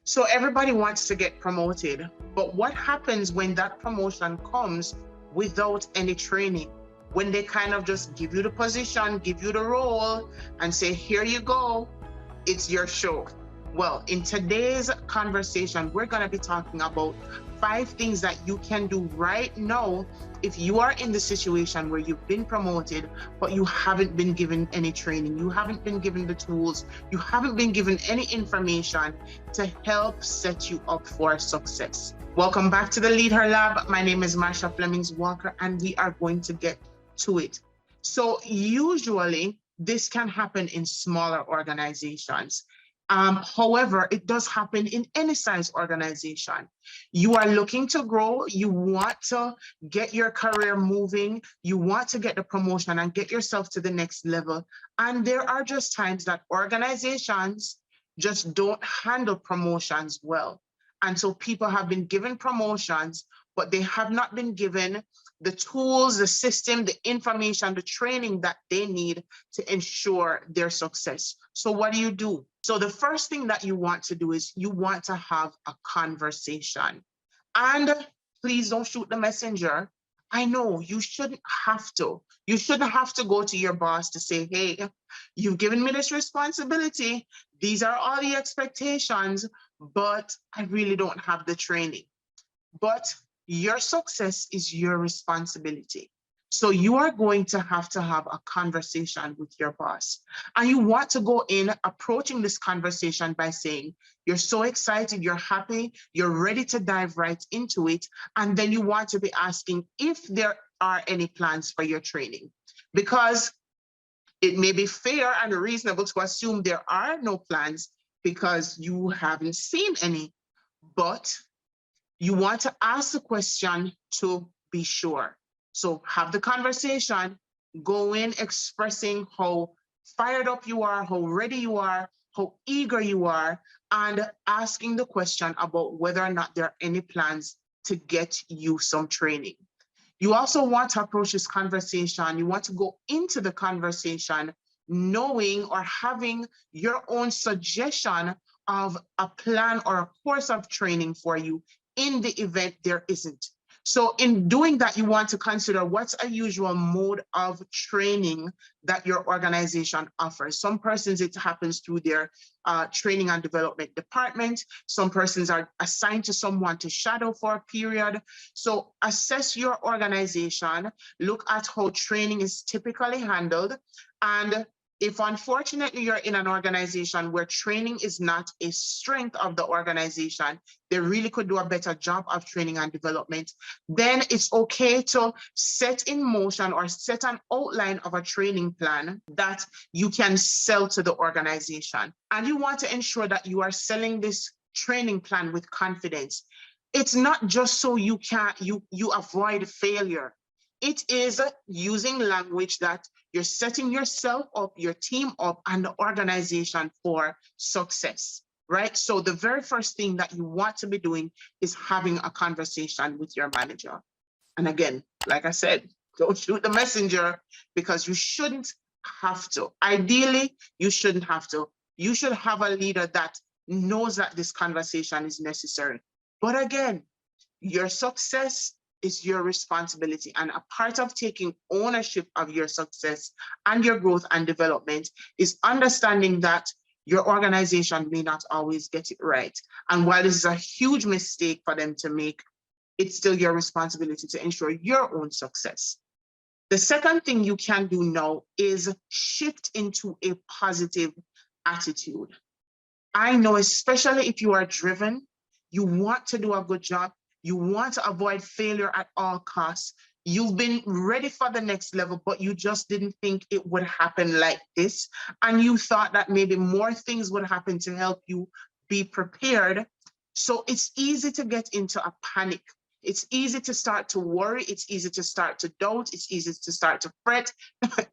So everybody wants to get promoted, but what happens when that promotion comes without any training? When they kind of just give you the position, give you the role, and say, here you go, it's your show. Well, in today's conversation, we're going to be talking about 5 things that you can do right now if you are in the situation where you've been promoted, but you haven't been given any training, you haven't been given the tools, you haven't been given any information to help set you up for success. Welcome back to the Lead Her Lab. My name is Marsha Flemings Walker, and we are going to get to it. So usually this can happen in smaller organizations. However, it does happen in any size organization. You are looking to grow, you want to get your career moving, you want to get the promotion and get yourself to the next level. And there are just times that organizations just don't handle promotions well. And so people have been given promotions, but they have not been given the tools, the system, the information, the training that they need to ensure their success. So what do? So the first thing that you want to do is you want to have a conversation. And please don't shoot the messenger. I know you shouldn't have to. You shouldn't have to go to your boss to say, hey, you've given me this responsibility. These are all the expectations, but I really don't have the training. But your success is your responsibility. So you are going to have a conversation with your boss. And you want to go in approaching this conversation by saying, you're so excited, you're happy, you're ready to dive right into it. And then you want to be asking if there are any plans for your training. Because it may be fair and reasonable to assume there are no plans because you haven't seen any. But you want to ask the question to be sure. So have the conversation, go in expressing how fired up you are, how ready you are, how eager you are, and asking the question about whether or not there are any plans to get you some training. You also want to approach this conversation, you want to go into the conversation knowing or having your own suggestion of a plan or a course of training for you in the event there isn't. So in doing that, you want to consider what's a usual mode of training that your organization offers. Some persons, it happens through their training and development department. Some persons are assigned to someone to shadow for a period. So assess your organization, look at how training is typically handled, and if unfortunately you're in an organization where training is not a strength of the organization, they really could do a better job of training and development, then it's okay to set in motion or set an outline of a training plan that you can sell to the organization. And you want to ensure that you are selling this training plan with confidence. It's not just so you avoid failure. It is using language that you're setting yourself up, your team up, and the organization for success, right? So the very first thing that you want to be doing is having a conversation with your manager. And again, like I said, don't shoot the messenger because you shouldn't have to. Ideally, you shouldn't have to. You should have a leader that knows that this conversation is necessary. But again, your success is your responsibility. And a part of taking ownership of your success and your growth and development is understanding that your organization may not always get it right. And while this is a huge mistake for them to make, it's still your responsibility to ensure your own success. The second thing you can do now is shift into a positive attitude. I know, especially if you are driven, you want to do a good job, you want to avoid failure at all costs. You've been ready for the next level, but you just didn't think it would happen like this. And you thought that maybe more things would happen to help you be prepared. So it's easy to get into a panic. It's easy to start to worry. It's easy to start to doubt. It's easy to start to fret.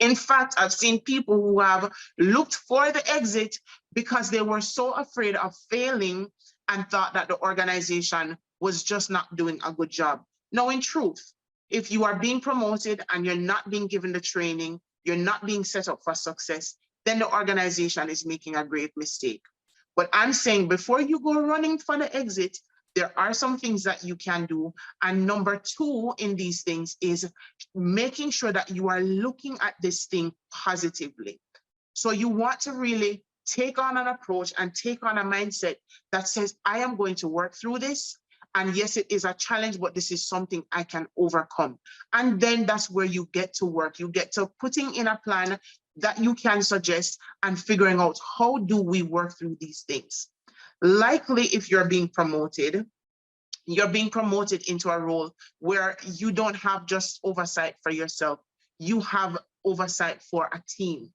In fact, I've seen people who have looked for the exit because they were so afraid of failing and thought that the organization was just not doing a good job. Now, in truth, if you are being promoted and you're not being given the training, you're not being set up for success, then the organization is making a grave mistake. But I'm saying before you go running for the exit, there are some things that you can do. And number two in these things is making sure that you are looking at this thing positively. So you want to really take on an approach and take on a mindset that says, I am going to work through this. And yes, it is a challenge, but this is something I can overcome. And then that's where you get to work. You get to putting in a plan that you can suggest and figuring out how do we work through these things. Likely, if you're being promoted into a role where you don't have just oversight for yourself, you have oversight for a team.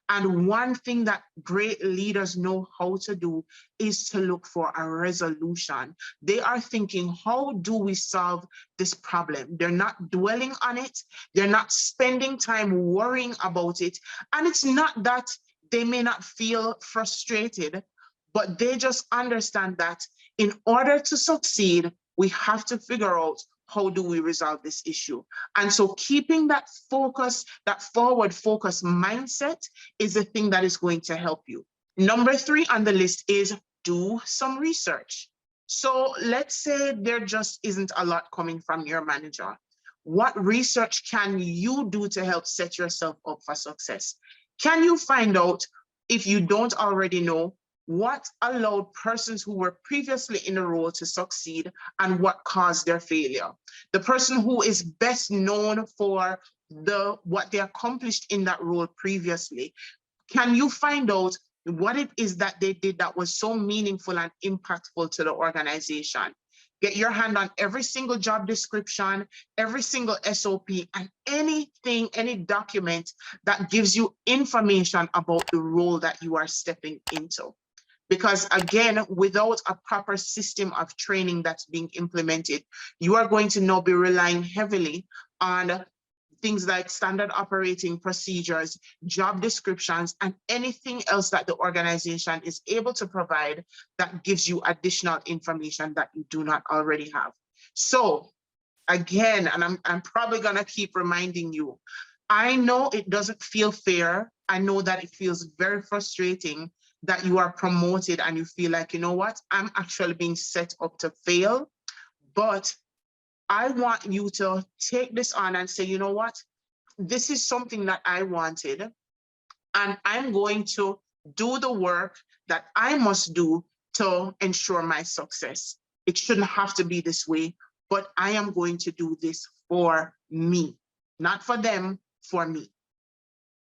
And one thing that great leaders know how to do is to look for a resolution. They are thinking, how do we solve this problem? They're not dwelling on it. They're not spending time worrying about it. And it's not that they may not feel frustrated, but they just understand that in order to succeed, we have to figure out how do we resolve this issue. And so keeping that focus, that forward focus mindset is the thing that is going to help you. Number three on the list is do some research. So let's say there just isn't a lot coming from your manager. What research can you do to help set yourself up for success? Can you find out, if you don't already know, what allowed persons who were previously in a role to succeed and what caused their failure? The person who is best known for what they accomplished in that role previously, can you find out what it is that they did that was so meaningful and impactful to the organization? Get your hand on every single job description, every single SOP, and anything, any document that gives you information about the role that you are stepping into. Because again, without a proper system of training that's being implemented, you are going to now be relying heavily on things like standard operating procedures, job descriptions, and anything else that the organization is able to provide that gives you additional information that you do not already have. So again, and I'm probably gonna keep reminding you, I know it doesn't feel fair. I know that it feels very frustrating that you are promoted and you feel like, you know what, I'm actually being set up to fail. But I want you to take this on and say, you know what, this is something that I wanted, and I'm going to do the work that I must do to ensure my success. It shouldn't have to be this way, but I am going to do this for me, not for them, for me.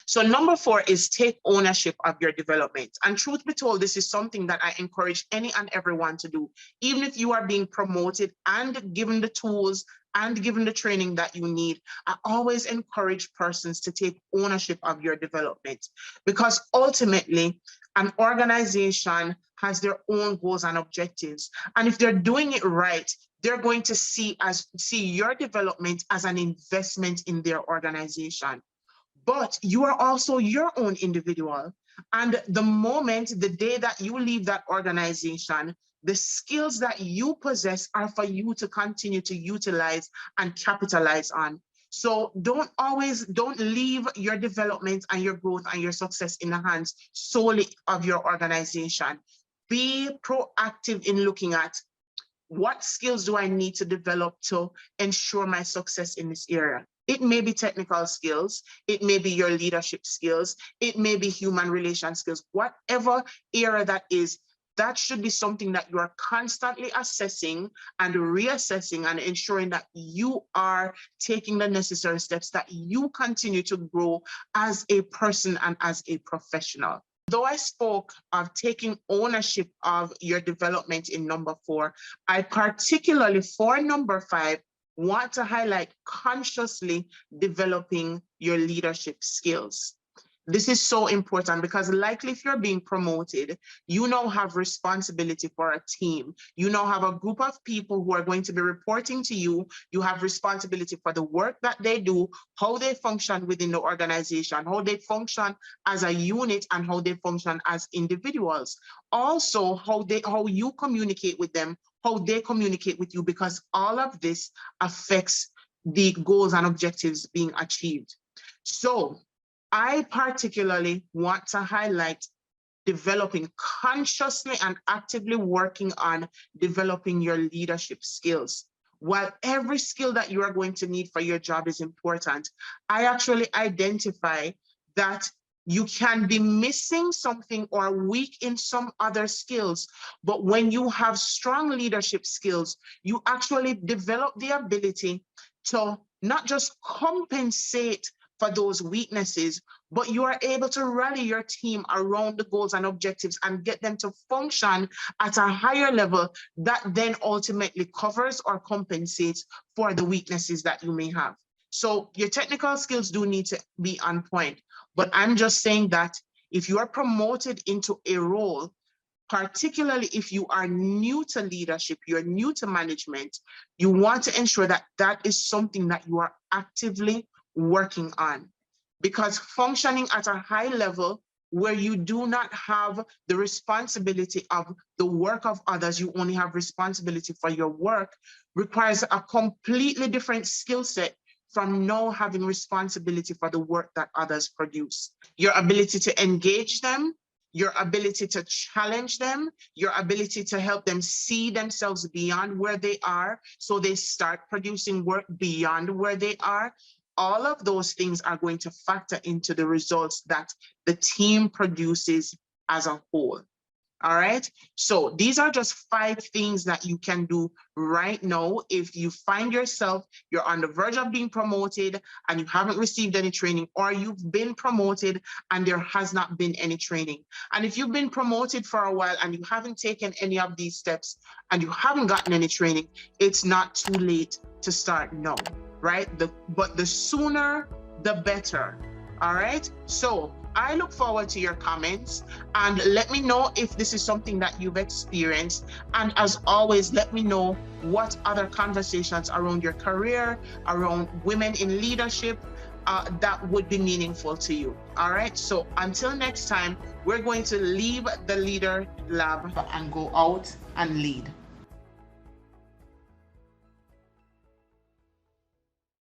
So number four is take ownership of your development. And truth be told, this is something that I encourage any and everyone to do. Even if you are being promoted and given the tools and given the training that you need, I always encourage persons to take ownership of your development, because ultimately an organization has their own goals and objectives. And if they're doing it right, they're going to see your development as an investment in their organization. But you are also your own individual. And the day that you leave that organization, the skills that you possess are for you to continue to utilize and capitalize on. So don't leave your development and your growth and your success in the hands solely of your organization. Be proactive in looking at what skills do I need to develop to ensure my success in this area. It may be technical skills, it may be your leadership skills, it may be human relation skills, whatever area that is, that should be something that you are constantly assessing and reassessing and ensuring that you are taking the necessary steps that you continue to grow as a person and as a professional. Though I spoke of taking ownership of your development in number four, I particularly for number five want to highlight consciously developing your leadership skills. This is so important because likely if you're being promoted, you now have responsibility for a team. You now have a group of people who are going to be reporting to you. You have responsibility for the work that they do, how they function within the organization, how they function as a unit, and how they function as individuals. Also, how you communicate with them, how they communicate with you, because all of this affects the goals and objectives being achieved. So I particularly want to highlight developing, consciously and actively working on developing your leadership skills. While every skill that you are going to need for your job is important, I actually identify that you can be missing something or weak in some other skills. But when you have strong leadership skills, you actually develop the ability to not just compensate for those weaknesses, but you are able to rally your team around the goals and objectives and get them to function at a higher level that then ultimately covers or compensates for the weaknesses that you may have. So your technical skills do need to be on point, but I'm just saying that if you are promoted into a role, particularly if you are new to leadership, you're new to management, you want to ensure that that is something that you are actively working on. Because functioning at a high level where you do not have the responsibility of the work of others, you only have responsibility for your work, requires a completely different skill set from now having responsibility for the work that others produce. Your ability to engage them, your ability to challenge them, your ability to help them see themselves beyond where they are so they start producing work beyond where they are. All of those things are going to factor into the results that the team produces as a whole. All right, so these are just 5 things that you can do right now if you find yourself, you're on the verge of being promoted and you haven't received any training, or you've been promoted and there has not been any training. And if you've been promoted for a while and you haven't taken any of these steps and you haven't gotten any training, it's not too late to start now, right? But the sooner, the better. All right, so I look forward to your comments and let me know if this is something that you've experienced. And as always, let me know what other conversations around your career, around women in leadership, that would be meaningful to you. All right, so until next time, we're going to leave the Leader Lab and go out and lead.